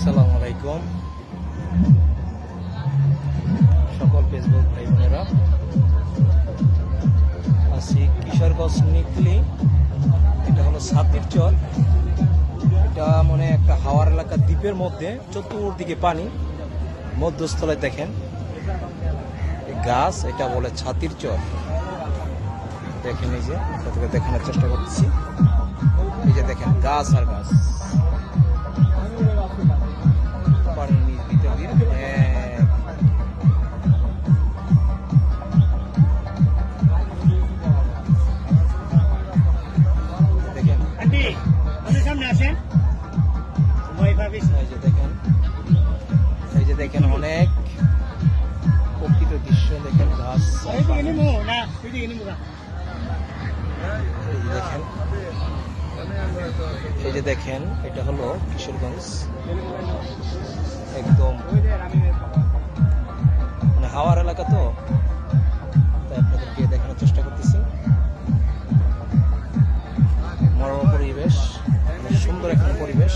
আসসালামু আলাইকুম সকল ফেসবুক ভাই বোনেরা। আছি কিশোরগঞ্জ নিকলি। এটা হলো ছাতির চর। এটা মানে একটা হাওয়ার এলাকা, দ্বীপের মধ্যে চতুর্দিকে পানি, মধ্যস্থলে দেখেন গাছ, এটা বলে ছাতির চর। দেখেন এই যে আপনাদেরকে দেখানোর চেষ্টা করছি, এই যে দেখেন গাছ আর গাছ, পানির নিচ ভিতর দিয়ে দেখেন। এই যে দেখেন অনেক প্রকৃত দৃশ্য দেখেন, গাছ। এই যে দেখেন এটা হলো কিশোরগঞ্জ, একদম মানে হাওয়ার এলাকা, তো তাই আপনাদেরকে দেখানোর চেষ্টা করতেছি। মনোরম পরিবেশ, সুন্দর একটা পরিবেশ,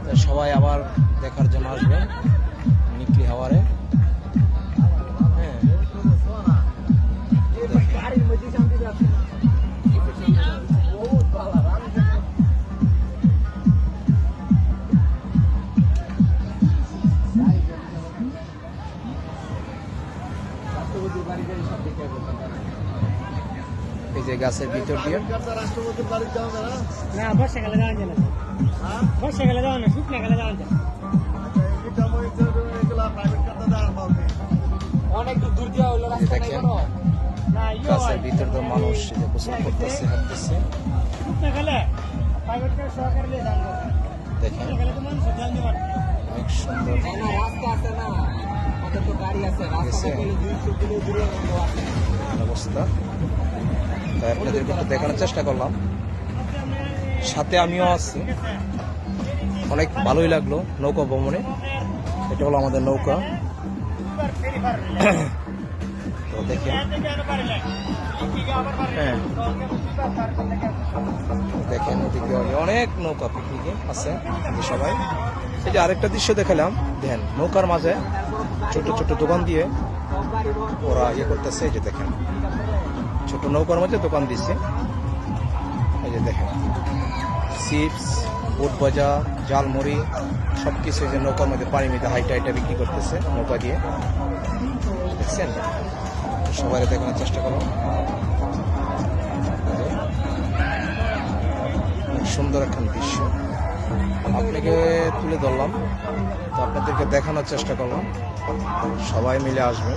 তাই সবাই আবার দেখার জন্য আসবেন নিকলি হাওয়ারে। এই যে গাছের ভিতর দিয়ে বর্ষাকালে যাওয়া যায় না, বর্ষাকালে যাওয়া না, শুকনাকালে যাওয়া যায়। অনেক দূর দিয়ে হলো রাস্তা নাই কোনো। গাছের ভিতর তো মানুষ গোসল করতেছে, হাঁটতেছে। শুকনাকালে প্রাইভেট কার সহকারে নিয়ে যাবো। দেখেন অনেক সুন্দর রাস্তা আছে না, আমাদের তো গাড়ি আছে, রাস্তা গেলে 200 কিলো দূরে আছে অবস্থা। তাই আপনাদেরকে একটু দেখানোর চেষ্টা করলাম, সাথে আমিও আছি। অনেক ভালোই লাগলো নৌকা ভ্রমণে। এটা হলো আমাদের নৌকা। তো দেখেন, হ্যাঁ দেখেন ওদিকে অনেক নৌকা পিকনিকে আছে সবাই। এই যে আরেকটা দৃশ্য দেখালাম, দেখেন নৌকার মাঝে ছোট ছোট দোকান দিয়ে ওরা ইয়ে করতেছে। এই যে দেখেন ছোট নৌকার মাঝে দোকান দিচ্ছে। এই যে দেখেন চিপস, বুট ভাজা, জালমুড়ি সবকিছু যে নৌকার মধ্যে পানির মধ্যে হাইটা হাইটা বিক্রি করতেছে নৌকা দিয়ে, দেখছেন। সবাই দেখানোর চেষ্টা করো, সুন্দর একটা দৃশ্য আপনাকে তুলে ধরলাম, তো আপনাদেরকে দেখানোর চেষ্টা করলাম। সবাই মিলে আসবে।